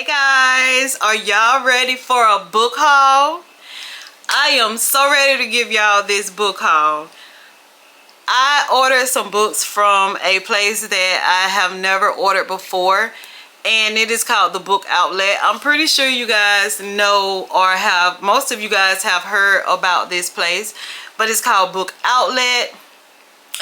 Hey guys, are y'all ready for a book haul? I am so ready to give y'all this book haul. I ordered some books from a place that I have never ordered before, and it is called The Book Outlet. I'm pretty sure you guys know, or most of you guys have heard about this place, but it's called Book Outlet.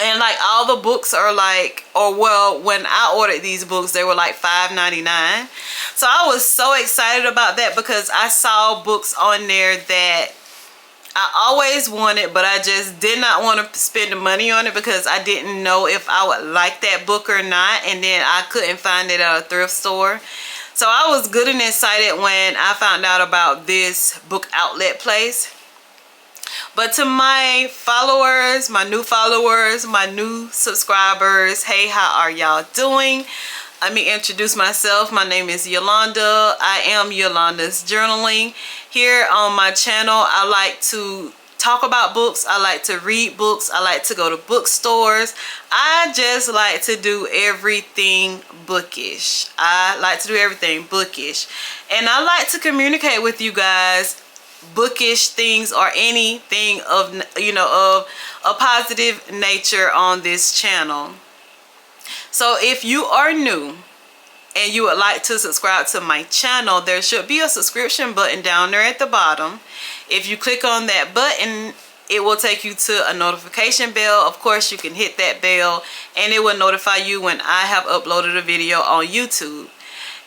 And like all the books are like, or well, when I ordered these books, they were like $5.99. So I was so excited about that because I saw books on there that I always wanted, but I just did not want to spend the money on it because I didn't know if I would like that book or not. And then I couldn't find it at a thrift store. So I was good and excited when I found out about this Book Outlet place. But to my followers, my new followers, my new subscribers, hey, how are y'all doing? Let me introduce myself. My name is Yolanda. I am Yolanda's Journaling. Here on my channel, I like to talk about books. I like to read books. I like to go to bookstores. I just like to do everything bookish. I like to do everything bookish. And I like to communicate with you guys bookish things or anything of of a positive nature on this channel. So if you are new and you would like to subscribe to my channel, there should be a subscription button down there at the bottom. If you click on that button, it will take you to a notification bell. Of course, you can hit that bell and it will notify you when I have uploaded a video on YouTube.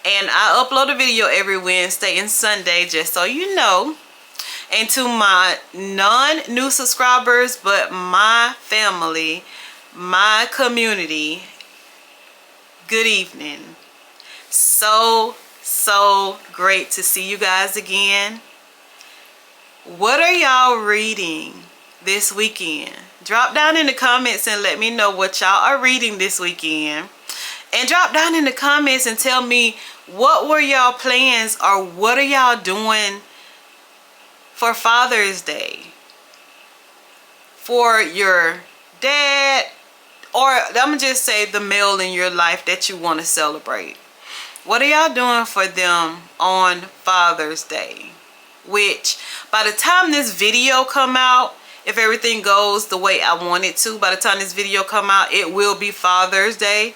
And I upload a video every Wednesday and Sunday, just so you know. And to my non-new subscribers, but my family, my community, good evening. So great to see you guys again. What are y'all reading this weekend? Drop down in the comments and let me know what y'all are reading this weekend. And drop down in the comments and tell me what were y'all plans, or what are y'all doing for Father's Day, for your dad, or I'm gonna just say the male in your life that you want to celebrate. What are y'all doing for them on Father's Day? Which by the time this video come out, if everything goes the way I want it to, by the time this video come out, it will be Father's Day.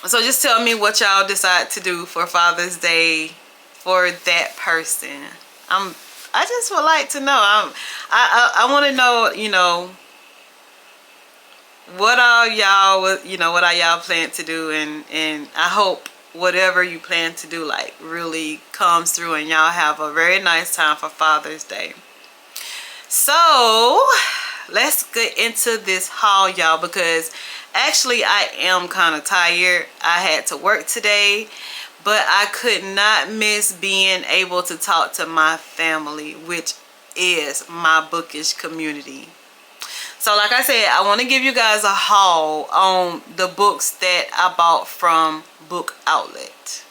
So just tell me what y'all decide to do for Father's Day for that person. I just would like to know. I want to know, what are y'all, what are y'all plan to do, and I hope whatever you plan to do like really comes through and y'all have a very nice time for Father's Day. So let's get into this haul, y'all, because actually I am kind of tired. I had to work today, but I could not miss being able to talk to my family, which is my bookish community. So like I said, I want to give you guys a haul on the books that I bought from Book Outlet.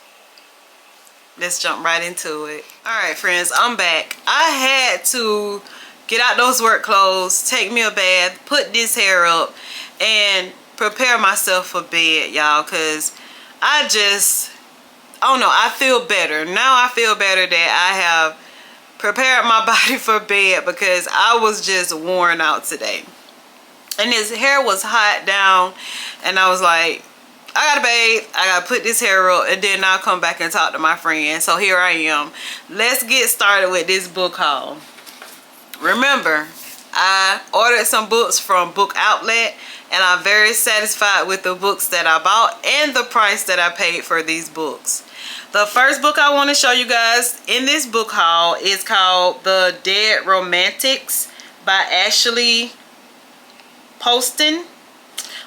Let's jump right into it. Alright friends, I'm back. I had to get out those work clothes, take me a bath, put this hair up, and prepare myself for bed, y'all, because I don't know, I feel better. Now I feel better that I have prepared my body for bed because I was just worn out today. And this hair was hot down and I was like, I gotta bathe, I gotta put this hair up, and then I'll come back and talk to my friend. So here I am. Let's get started with this book haul. Remember, I ordered some books from Book Outlet, and I'm very satisfied with the books that I bought and the price that I paid for these books. The first book I want to show you guys in this book haul is called The Dead Romantics by Ashley Poston.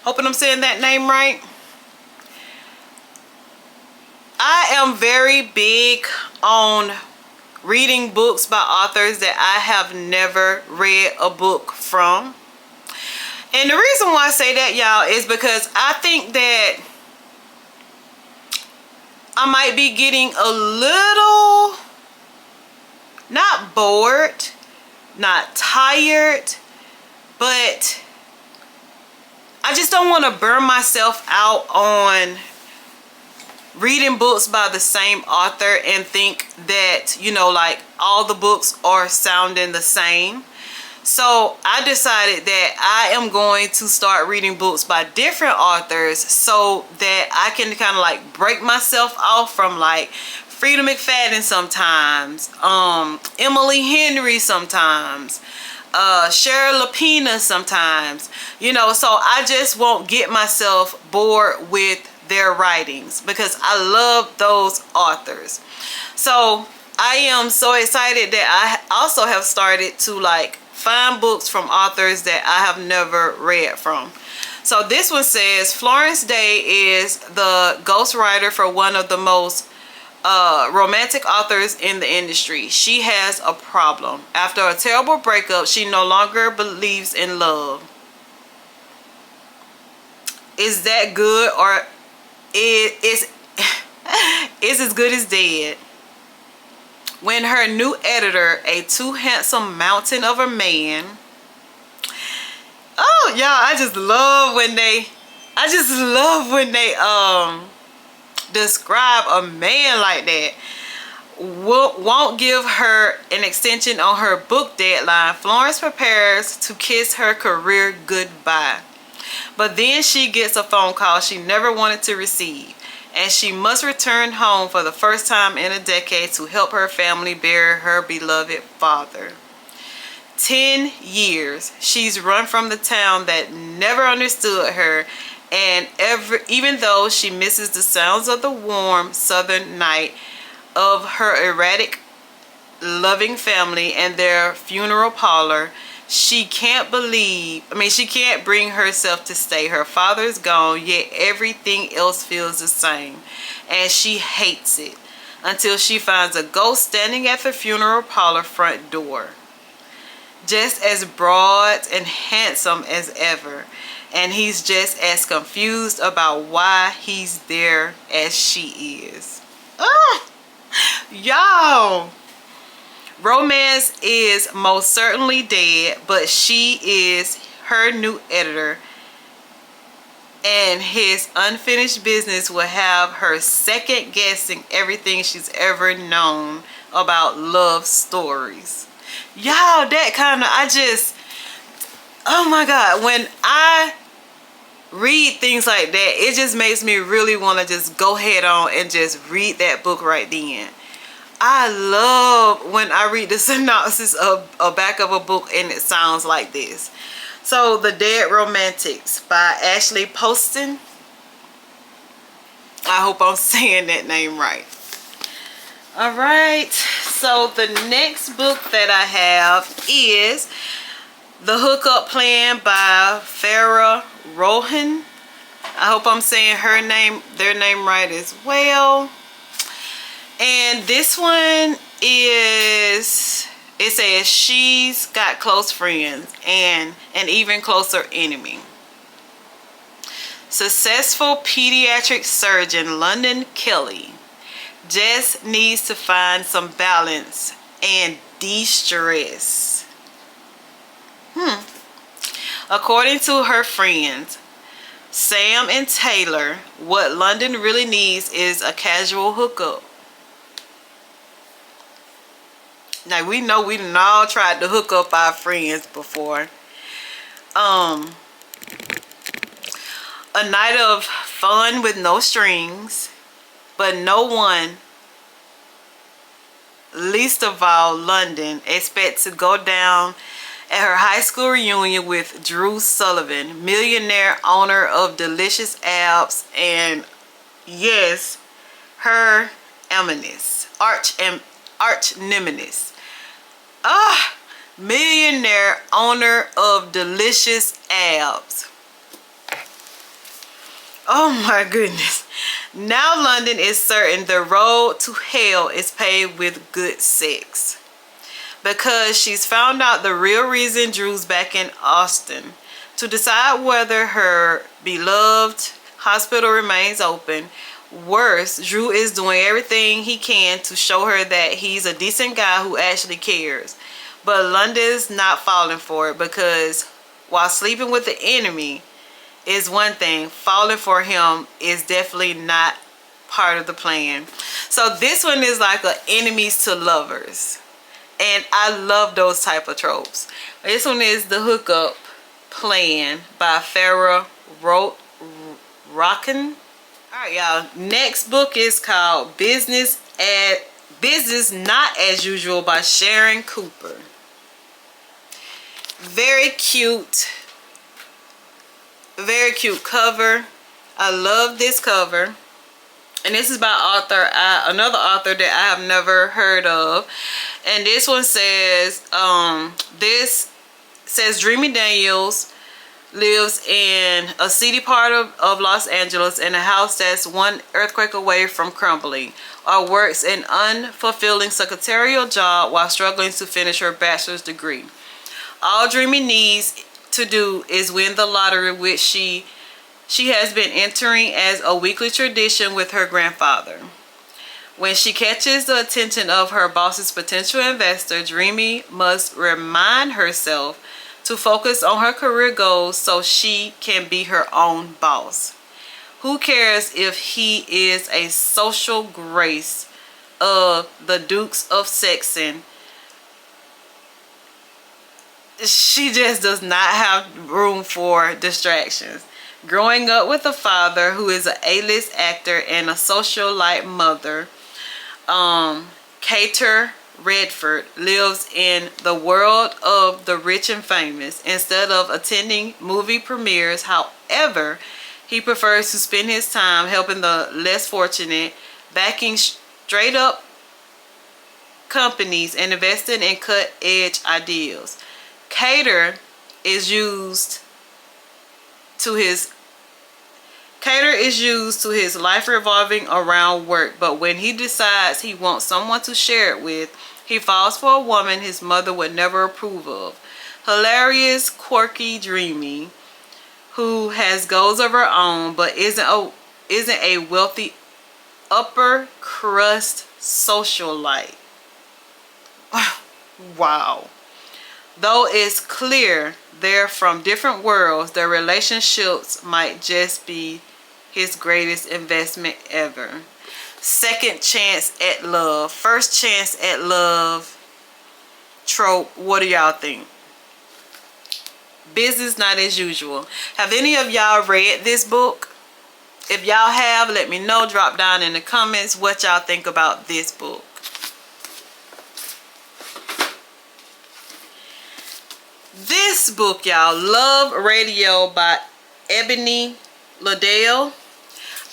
Hoping I'm saying that name right. I am very big on reading books by authors that I have never read a book from. And the reason why I say that, y'all, is because I think that I might be getting a little, not bored, not tired, but I just don't want to burn myself out on reading books by the same author and think that, you know, like all the books are sounding the same. So I decided that I am going to start reading books by different authors so that I can kind of like break myself off from like Frida McFadden sometimes, Emily Henry sometimes, Cheryl Lapina sometimes, you know, so I just won't get myself bored with their writings because I love those authors. So I am so excited that I also have started to like find books from authors that I have never read from. So this one says Florence Day is the ghostwriter for one of the most romantic authors in the industry. She has a problem. After a terrible breakup, she no longer believes in love. Is that good, or is as good as dead? When her new editor, a too handsome mountain of a man. Oh, y'all, I just love when they describe a man like that. Won't give her an extension on her book deadline. Florence prepares to kiss her career goodbye. But then she gets a phone call she never wanted to receive, and she must return home for the first time in a decade to help her family bury her beloved father. 10 years she's run from the town that never understood her, and even though she misses the sounds of the warm southern night, of her erratic loving family and their funeral parlor, she can't bring herself to stay. Her father's gone, yet everything else feels the same, and she hates it until she finds a ghost standing at the funeral parlor front door, just as broad and handsome as ever, and he's just as confused about why he's there as she is. Y'all, romance is most certainly dead, but she is her new editor, and his unfinished business will have her second guessing everything she's ever known about love stories. Y'all, that kind of, oh my God, when I read things like that, it just makes me really want to just go head on and just read that book right then. I love when I read the synopsis of a back of a book and it sounds like this. So, The Dead Romantics by Ashley Poston. I hope I'm saying that name right. Alright, so the next book that I have is The Hookup Plan by Farah Rohan. I hope I'm saying their name right as well. And this one is, it says she's got close friends and an even closer enemy. Successful pediatric surgeon London Kelly just needs to find some balance and de-stress. According to her friends, Sam and Taylor, what London really needs is a casual hookup. Now, we know we done all tried to hook up our friends before. A night of fun with no strings, but no one, least of all London, expects to go down at her high school reunion with Drew Sullivan, millionaire owner of delicious abs, and yes, her arch nemesis. Millionaire owner of delicious abs. Oh my goodness. Now London is certain the road to hell is paved with good sex, because she's found out the real reason Drew's back in Austin. To decide whether her beloved hospital remains open. Worse, Drew is doing everything he can to show her that he's a decent guy who actually cares. But London's not falling for it, because while sleeping with the enemy is one thing, falling for him is definitely not part of the plan. So this one is like a enemies to lovers, and I love those type of tropes. This one is the hookup plan by Farrah Rockin. All right, y'all. Next book is called Business Not As Usual by Sharon Cooper. Very cute cover. I love this cover. And this is by another author that I have never heard of. And this one says, Dreamy Daniels lives in a seedy part of Los Angeles in a house that's one earthquake away from crumbling, or works an unfulfilling secretarial job while struggling to finish her bachelor's degree. All Dreamy needs to do is win the lottery, which she has been entering as a weekly tradition with her grandfather. When she catches the attention of her boss's potential investor, Dreamy must remind herself to focus on her career goals so she can be her own boss. Who cares if he is a social grace of the Dukes of Saxon? She just does not have room for distractions. Growing up with a father who is an A-list actor and a socialite mother, Cater Redford lives in the world of the rich and famous instead of attending movie premieres. However, he prefers to spend his time helping the less fortunate, backing straight up companies and investing in cut-edge ideals. Cater is used to his life revolving around work, but when he decides he wants someone to share it with, he falls for a woman his mother would never approve of. Hilarious, quirky, dreamy, who has goals of her own, but isn't a wealthy upper crust socialite. Wow. Though it's clear they're from different worlds, their relationships might just be his greatest investment ever. Second chance at love. First chance at love trope. What do y'all think? Business Not As Usual. Have any of y'all read this book? If y'all have, let me know. Drop down in the comments what y'all think about this book. This book, y'all, Love Radio by Ebony Liddell.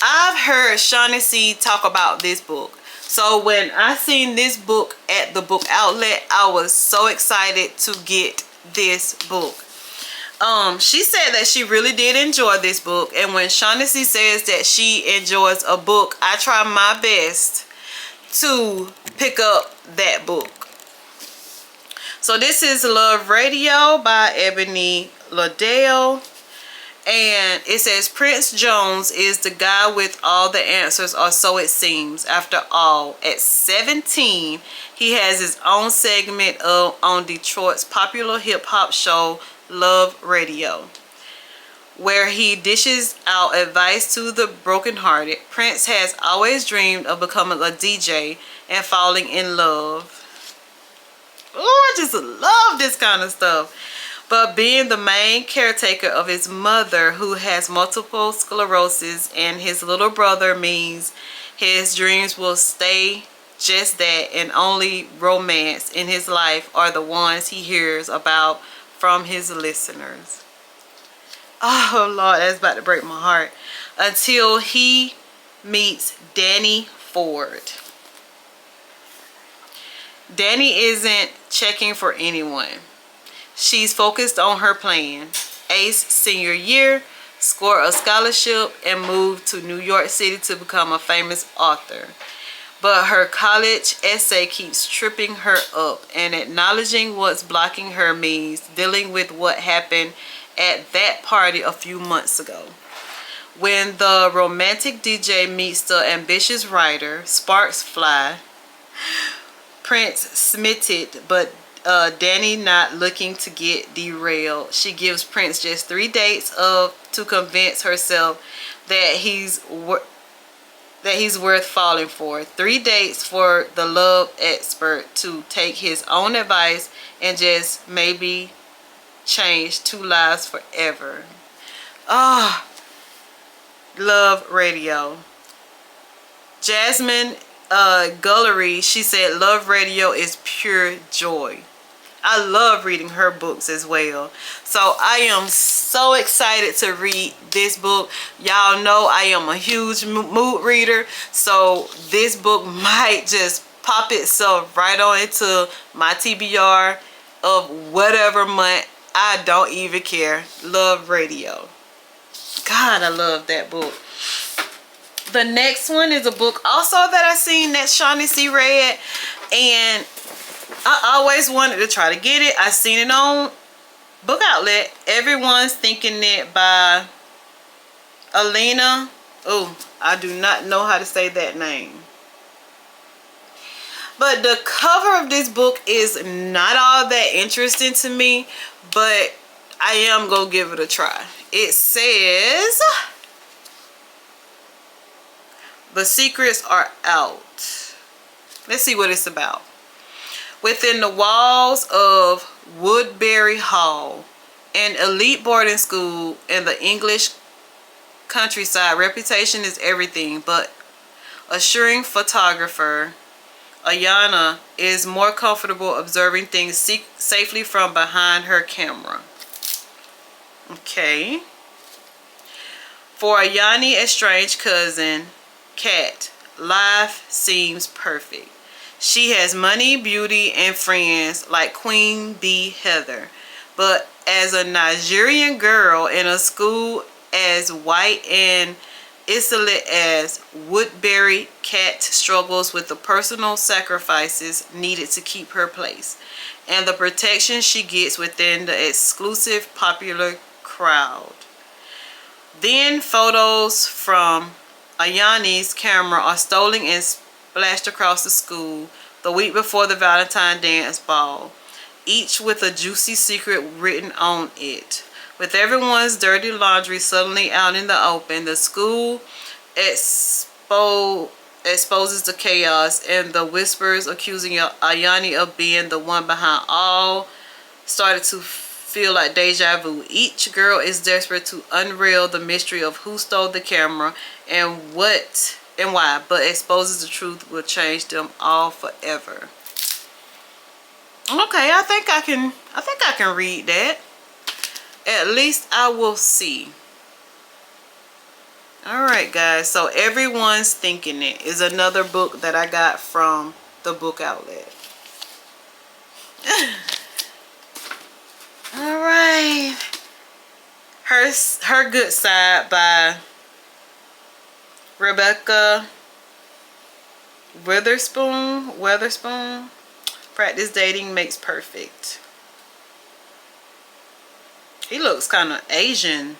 I've heard Shaughnessy talk about this book. So when I seen this book at the book outlet, I was so excited to get this book. She said that she really did enjoy this book. And when Shaughnessy says that she enjoys a book, I try my best to pick up that book. So this is Love Radio by Ebony Liddell. And it says Prince Jones is the guy with all the answers, or so it seems. After all, at 17, he has his own segment on Detroit's popular hip-hop show Love Radio, where he dishes out advice to the brokenhearted. Prince has always dreamed of becoming a DJ and falling in love. Oh, I just love this kind of stuff. But being the main caretaker of his mother, who has multiple sclerosis, and his little brother means his dreams will stay just that, and only romance in his life are the ones he hears about from his listeners. Oh Lord, that's about to break my heart. Until he meets Danny Ford. Danny isn't checking for anyone. She's focused on her plan. Ace senior year, score a scholarship, and move to New York City to become a famous author. But her college essay keeps tripping her up, and acknowledging what's blocking her means dealing with what happened at that party a few months ago. When the romantic DJ meets the ambitious writer, sparks fly. Prince smitten, but Danny not looking to get derailed. She gives Prince just 3 dates to convince herself that he's that he's worth falling for. 3 dates for the love expert to take his own advice and just maybe change 2 lives forever. Ah, love radio. Jasmine Gullery, she said love radio is pure joy. I love reading her books as well. So I am so excited to read this book. Y'all know I am a huge mood reader. So this book might just pop itself right on into my TBR of whatever month. I don't even care. Love radio. God, I love that book. The next one is a book also that I seen that Shawnee C read. And I always wanted to try to get it. I seen it on Book Outlet. Everyone's Thinking It by Alina. Oh, I do not know how to say that name. But the cover of this book is not all that interesting to me, but I am going to give it a try. It says, the secrets are out. Let's see what it's about. Within the walls of Woodbury Hall, an elite boarding school in the English countryside, reputation is everything, but assuring photographer Ayana is more comfortable observing things safely from behind her camera. Okay. For Ayani, estranged cousin, Kat, life seems perfect. She has money, beauty, and friends like Queen Bee Heather. But as a Nigerian girl in a school as white and isolate as Woodbury, Kat struggles with the personal sacrifices needed to keep her place and the protection she gets within the exclusive popular crowd. Then photos from Ayani's camera are stolen and splashed across the school the week before the Valentine dance ball, each with a juicy secret written on it. With everyone's dirty laundry suddenly out in the open, the school exposes the chaos, and the whispers accusing Ayani of being the one behind all started to feel like deja vu. Each girl is desperate to unravel the mystery of who stole the camera and what and why, but exposes the truth will change them all forever. Okay, I think I can read that. At least I will see. Alright guys, so Everyone's Thinking It is another book that I got from the Book Outlet. Alright. Her Good Side by Rebecca Weatherspoon. Practice dating makes perfect. He looks kind of Asian,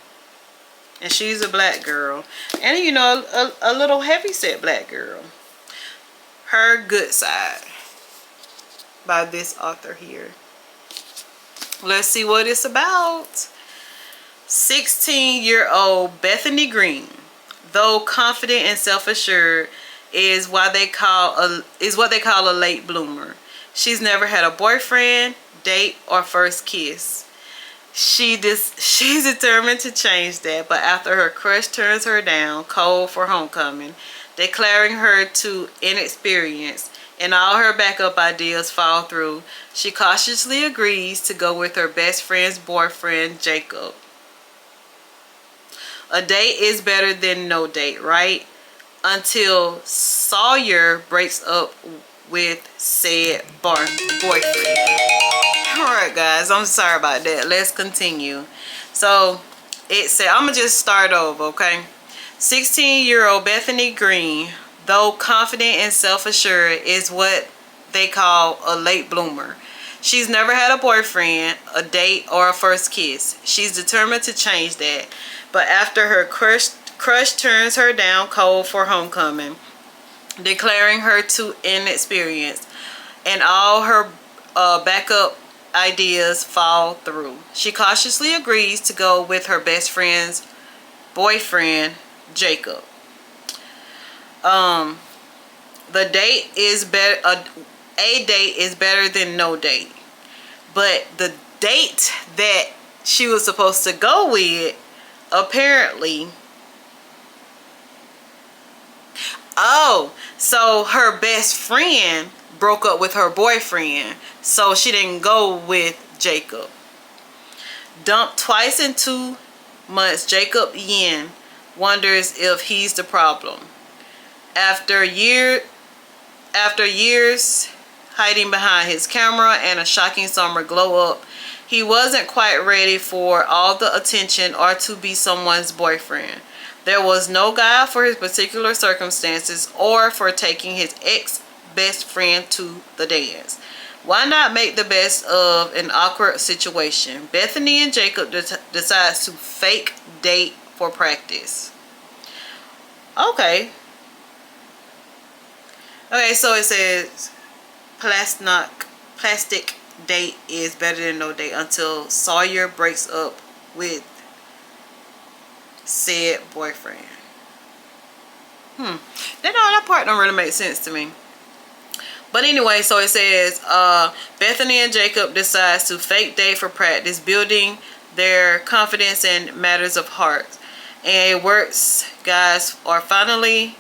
and she's a black girl, and you know, a little heavyset black girl. Her Good Side by this author here. Let's see what it's about. 16-year-old Bethany Green, though confident and self-assured, is what they call a late bloomer. She's never had a boyfriend, date, or first kiss. She's determined to change that, but after her crush turns her down cold for homecoming, declaring her too inexperienced, and all her backup ideas fall through, she cautiously agrees to go with her best friend's boyfriend, Jacob. A date is better than no date, right? Until Sawyer breaks up with said boyfriend. Alright guys, I'm sorry about that. Let's continue. So it said, I'm gonna just start over, okay? 16-year-old Bethany Green, though confident and self-assured, is what they call a late bloomer. She's never had a boyfriend, a date, or a first kiss. She's determined to change that, but after her crush turns her down cold for homecoming, declaring her too inexperienced, and all her backup ideas fall through, she cautiously agrees to go with her best friend's boyfriend, Jacob. Um, the date is better. A date is better than no date. But the date that she was supposed to go with, apparently. Oh, so her best friend broke up with her boyfriend, so she didn't go with Jacob. Dumped twice in 2 months, Jacob Yin wonders if he's the problem. After years hiding behind his camera and a shocking summer glow up, he wasn't quite ready for all the attention or to be someone's boyfriend. There was no guide for his particular circumstances or for taking his ex-best friend to the dance. Why not make the best of an awkward situation? Bethany and Jacob decides to fake date for practice. Okay. Okay, so it says plastic date is better than no date until Sawyer breaks up with said boyfriend. That part don't really make sense to me. But anyway, so it says Bethany and Jacob decides to fake date for practice, building their confidence in matters of heart. And it works. Guys are finally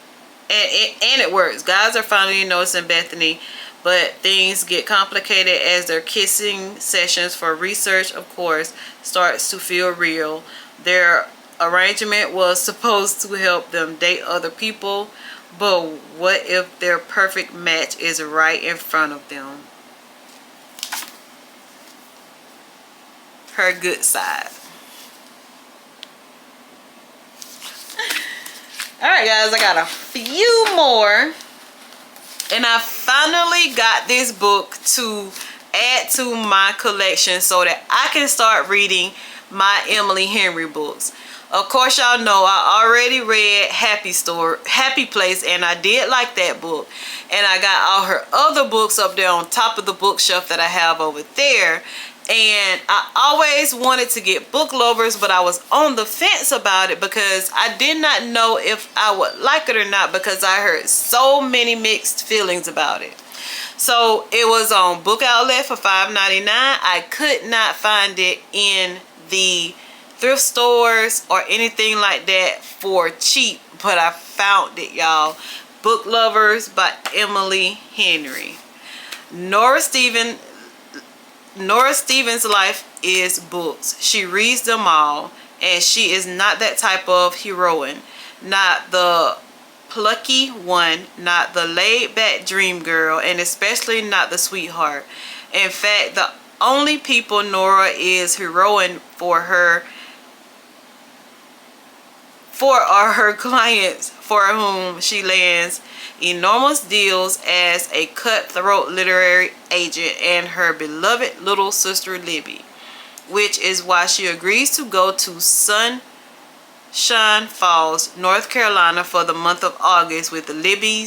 it works. Guys are finally noticing Bethany, but things get complicated as their kissing sessions for research, of course, starts to feel real. Their arrangement was supposed to help them date other people, but what if their perfect match is right in front of them? Her good side. Alright guys, I got a few more. And I finally got this book to add to my collection so that I can start reading my Emily Henry books. Of course, y'all know I already read Happy Place, and I did like that book. And I got all her other books up there on top of the bookshelf that I have over there. And I always wanted to get Book Lovers, but I was on the fence about it because I did not know if I would like it or not, because I heard so many mixed feelings about it. So it was on Book Outlet for $5.99. I could not find it in the thrift stores or anything like that for cheap, but I found it, y'all. Book Lovers by Emily Henry. Nora Stevens' life is books. She reads them all, and she is not that type of heroine. Not the plucky one, not the laid-back dream girl, and especially not the sweetheart. In fact, the only people Nora is heroine for are her clients, for whom she lands enormous deals as a cutthroat literary agent, and her beloved little sister Libby, which is why she agrees to go to Sunshine Falls, North Carolina for the month of August, with Libby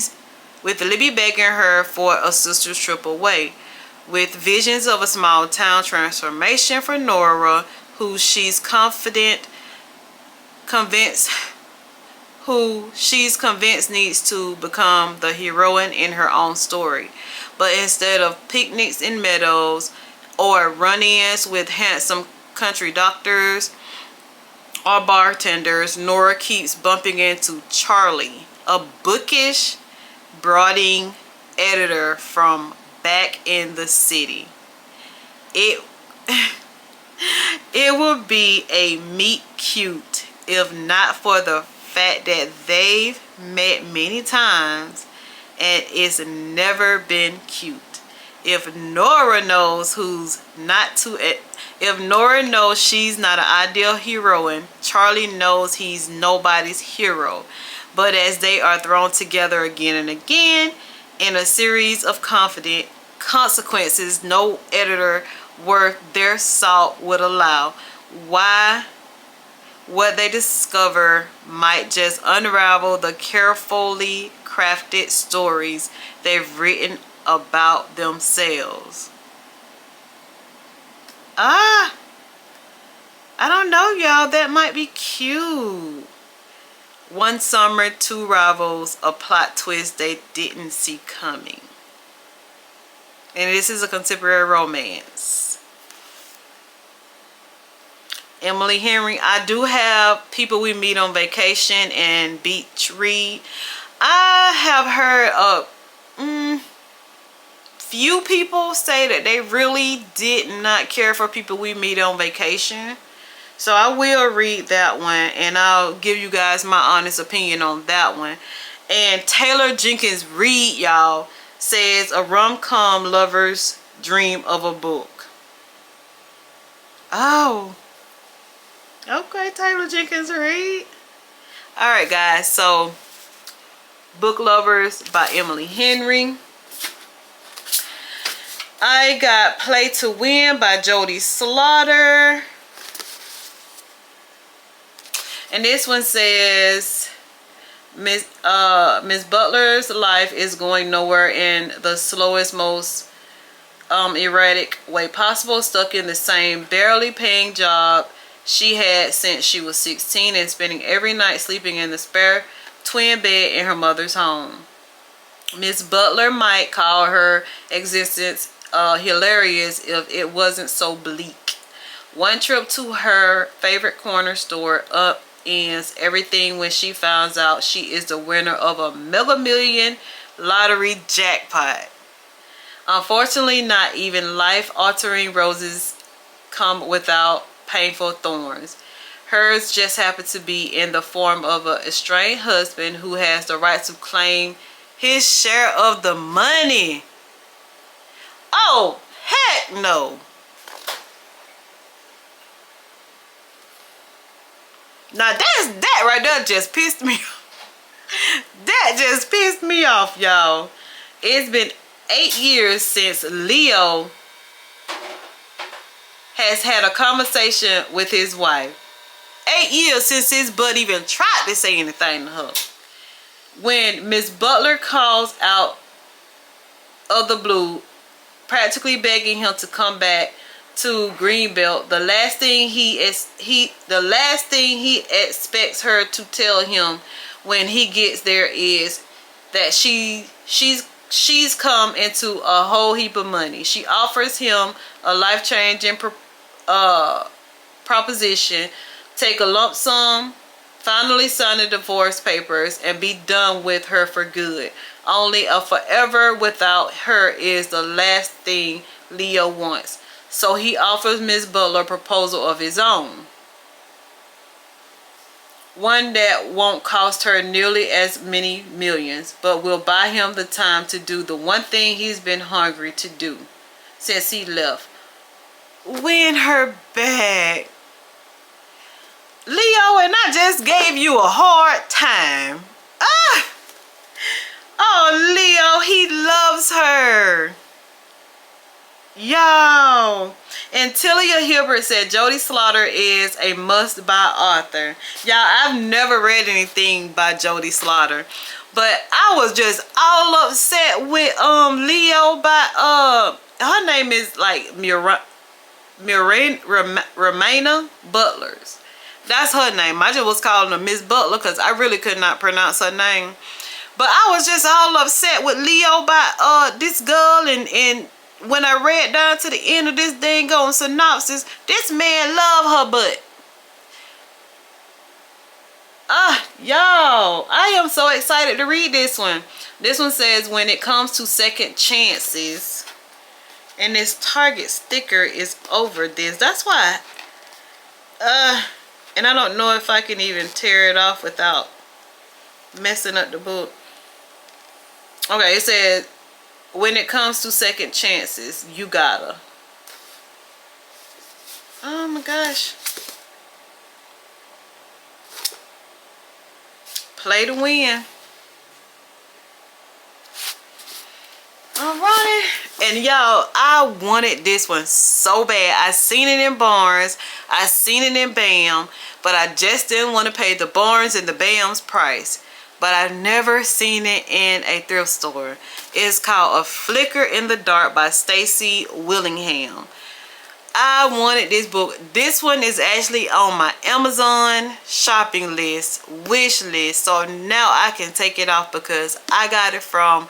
begging her for a sister's trip away. With visions of a small town transformation for Nora, who she's convinced needs to become the heroine in her own story. But instead of picnics in meadows or run-ins with handsome country doctors or bartenders, Nora keeps bumping into Charlie, a bookish, brooding editor from back in the city. It would be a meet cute if not for the fact that they've met many times and it's never been cute. If Nora knows she's not an ideal heroine, Charlie knows he's nobody's hero. But as they are thrown together again and again in a series of consequences no editor worth their salt would allow, what they discover might just unravel the carefully crafted stories they've written about themselves. I don't know, y'all. That might be cute. One summer, two rivals, a plot twist they didn't see coming. And this is a contemporary romance. Emily Henry. I do have People We Meet on Vacation and Beach Read. I have heard few people say that they really did not care for People We Meet on Vacation. So I will read that one and I'll give you guys my honest opinion on that one. And Taylor Jenkins Reid, y'all, says a rom-com lover's dream of a book. Oh. Okay, Taylor Jenkins Reid. Alright guys, so Book Lovers by Emily Henry. I got Play to Win by Jody Slaughter. And this one says, Miss Butler's life is going nowhere in the slowest, most erratic way possible. Stuck in the same barely paying job she had since she was 16 and spending every night sleeping in the spare twin bed in her mother's home. Miss Butler might call her existence hilarious if it wasn't so bleak. One trip to her favorite corner store upends everything when she finds out she is the winner of a Mega Million lottery jackpot. Unfortunately, not even life-altering roses come without painful thorns. Hers just happened to be in the form of an estranged husband who has the right to claim his share of the money. Oh, heck no. Now that right there just pissed me off. That just pissed me off, y'all. It's been 8 years since Leo has had a conversation with his wife. 8 years since his butt even tried to say anything to her. When Miss Butler calls out of the blue, practically begging him to come back to Greenbelt, the last thing he expects her to tell him when he gets there is that she's come into a whole heap of money. She offers him a life-changing proposition: take a lump sum, finally sign the divorce papers, and be done with her for good. Only a forever without her is the last thing Leo wants. So he offers Miss Butler a proposal of his own. One that won't cost her nearly as many millions, but will buy him the time to do the one thing he's been hungry to do since he left: win her back. Leo, and I just gave you a hard time. Oh, Leo, he loves her. Yo. And Tilia Hilbert said Jody Slaughter is a must-buy author. Y'all, I've never read anything by Jody Slaughter, but I was just all upset with Leo by her name is like Ramena Butlers. That's her name. I just was calling her Miss Butler because I really could not pronounce her name. But I was just all upset with Leo by this girl, and when I read down to the end of this dang on synopsis, this man love her butt. Y'all, I am so excited to read this one. This one says, when it comes to second chances, and this Target sticker is over this. That's why, and I don't know if I can even tear it off without messing up the book. Okay, it says, when it comes to second chances, you gotta. Oh my gosh. Play to win. Alright. And y'all, I wanted this one so bad. I seen it in Barnes. I seen it in BAM. But I just didn't want to pay the Barnes and the BAM's price. But I've never seen it in a thrift store. It's called A Flicker in the Dark by Stacy Willingham. I wanted this book. This one is actually on my Amazon shopping list, wish list. So now I can take it off because I got it from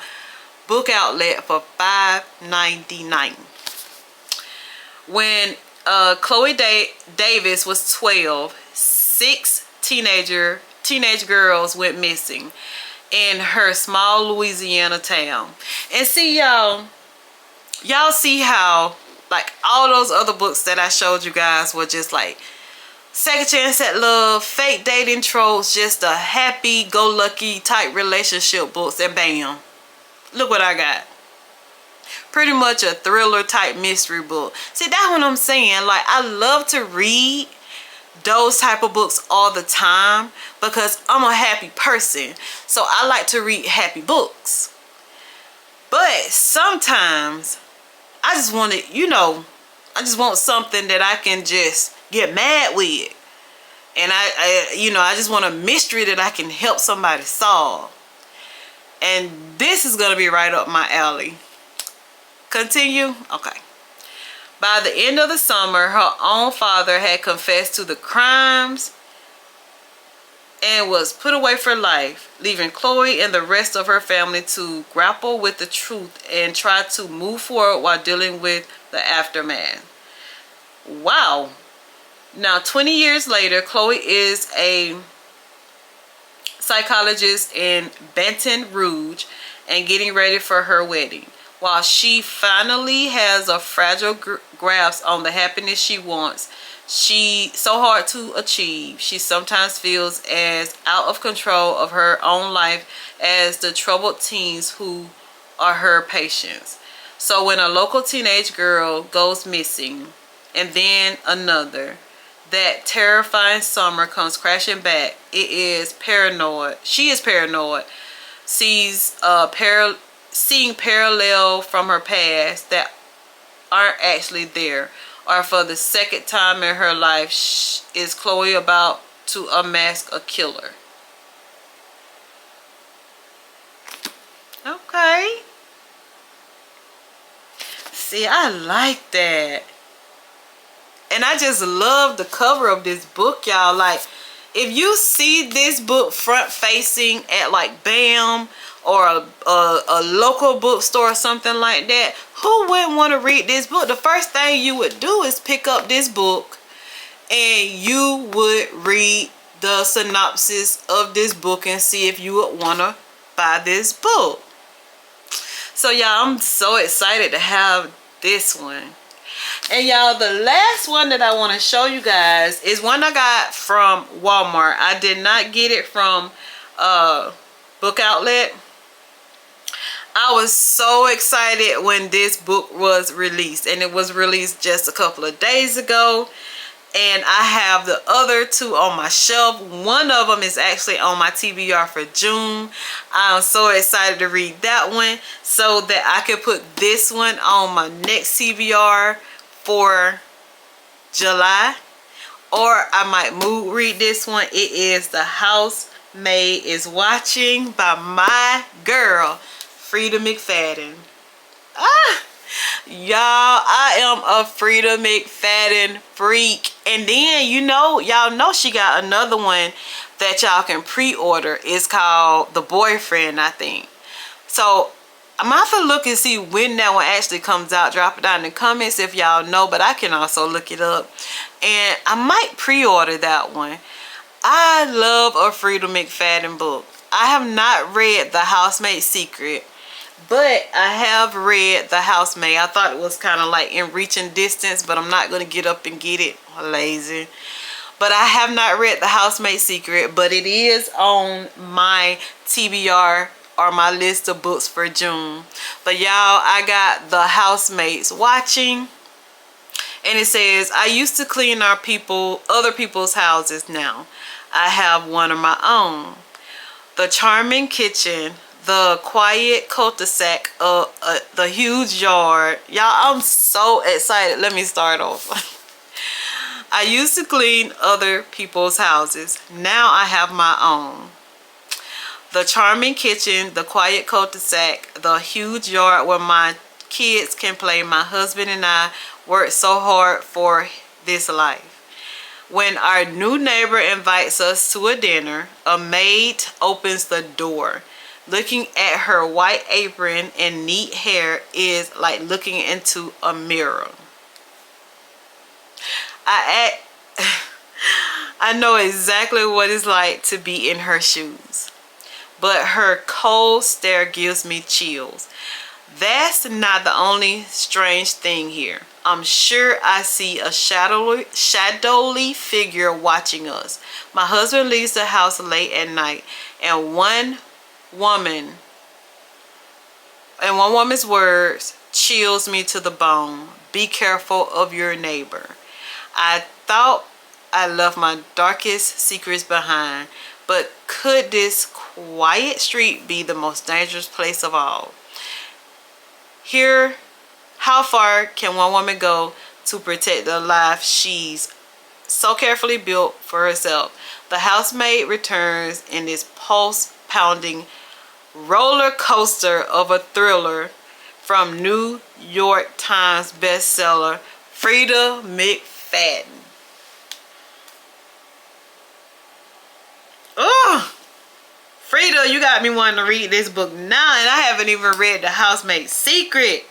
Book Outlet for $5.99. When Chloe Davis was 12, 6 teenage girls went missing in her small Louisiana town. And see, y'all see how like all those other books that I showed you guys were just like second chance at love, fake dating tropes, just a happy-go-lucky type relationship books, and bam, look what I got. Pretty much a thriller type mystery book. See, that's what I'm saying. Like, I love to read those type of books all the time because I'm a happy person. So I like to read happy books. But sometimes I just want to, I just want something that I can just get mad with. And I just want a mystery that I can help somebody solve. And this is going to be right up my alley. Continue? Okay. By the end of the summer, her own father had confessed to the crimes and was put away for life, leaving Chloe and the rest of her family to grapple with the truth and try to move forward while dealing with the aftermath. Wow. Now, 20 years later, Chloe is a psychologist in Baton Rouge and getting ready for her wedding. While she finally has a fragile grasp on the happiness she wants, she so hard to achieve. She sometimes feels as out of control of her own life as the troubled teens who are her patients. So when a local teenage girl goes missing, and then another, that terrifying summer comes crashing back. It is paranoid. She is paranoid. Seeing parallel from her past that aren't actually there. Or for the second time in her life, is Chloe about to unmask a killer? Okay. See, I like that. And I just love the cover of this book, y'all. Like, if you see this book front facing at like BAM or a local bookstore or something like that, who wouldn't want to read this book? The first thing you would do is pick up this book and you would read the synopsis of this book and see if you would want to buy this book. So y'all, I'm so excited to have this one. And y'all, the last one that I want to show you guys is one I got from Walmart. I did not get it from Book Outlet. I was so excited when this book was released, and it was released just a couple of days ago. And I have the other two on my shelf. One of them is actually on my TBR for June. I'm so excited to read that one so that I can put this one on my next TBR for July. Or I might read this one. It is The Housemaid is Watching by my girl, Frida McFadden. Y'all, I am a Frida McFadden freak. And then, y'all know she got another one that y'all can pre-order. It's called The Boyfriend, I think. So I'm gonna have to look and see when that one actually comes out. Drop it down in the comments if y'all know, but I can also look it up. And I might pre-order that one. I love a Frida McFadden book. I have not read The Housemaid's Secret, but I have read The Housemaid. I thought it was kind of like in reaching distance, but I'm not going to get up and get it. I'm lazy. But I have not read The Housemaid's Secret, but it is on my TBR or my list of books for June. But y'all, I got The Housemaid's Watching. And it says, I used to clean other people's houses now. I have one of my own. The charming kitchen, the quiet cul-de-sac, the huge yard. Y'all, I'm so excited. Let me start off. I used to clean other people's houses. Now I have my own. The charming kitchen, the quiet cul-de-sac, the huge yard were my kids can play. My husband and I worked so hard for this life. When our new neighbor invites us to a dinner, a maid opens the door. Looking at her white apron and neat hair is like looking into a mirror. I know exactly what it's like to be in her shoes, but her cold stare gives me chills. That's not the only strange thing here. I'm sure I see a shadowy figure watching us. My husband leaves the house late at night, and one woman's words chills me to the bone. Be careful of your neighbor. I thought I left my darkest secrets behind, but could this quiet street be the most dangerous place of all? Here, how far can one woman go to protect the life she's so carefully built for herself? The housemaid returns in this pulse-pounding roller coaster of a thriller from New York Times bestseller Frida McFadden. Oh, Frida, you got me wanting to read this book now, and I haven't even read The Housemaid's Secret.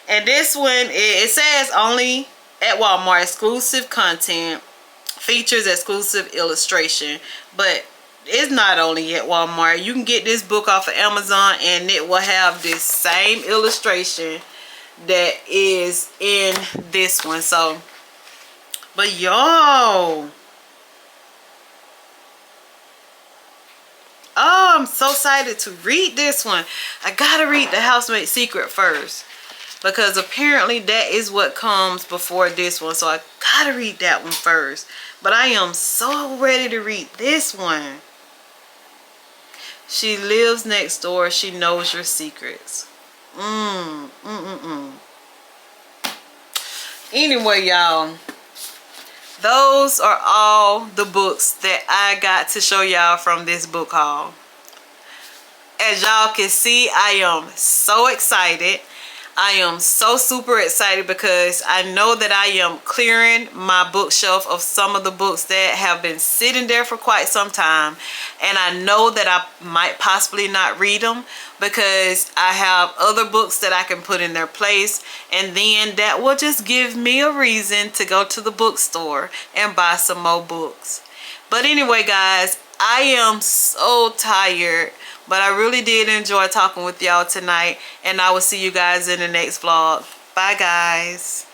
And this one, it says only at Walmart, exclusive content, features exclusive illustration, but it's not only at Walmart. You can get this book off of Amazon, and it will have this same illustration that is in this one. So, but yo, oh, I'm so excited to read this one. I gotta read The Housemaid's Secret first, because apparently that is what comes before this one. So I gotta read that one first. But I am so ready to read this one. She lives next door. She knows your secrets. Anyway, y'all, those are all the books that I got to show y'all from this book haul. As y'all can see, I am so excited. I am so super excited because I know that I am clearing my bookshelf of some of the books that have been sitting there for quite some time. And I know that I might possibly not read them because I have other books that I can put in their place. And then that will just give me a reason to go to the bookstore and buy some more books. But anyway, guys, I am so tired. But I really did enjoy talking with y'all tonight. And I will see you guys in the next vlog. Bye, guys.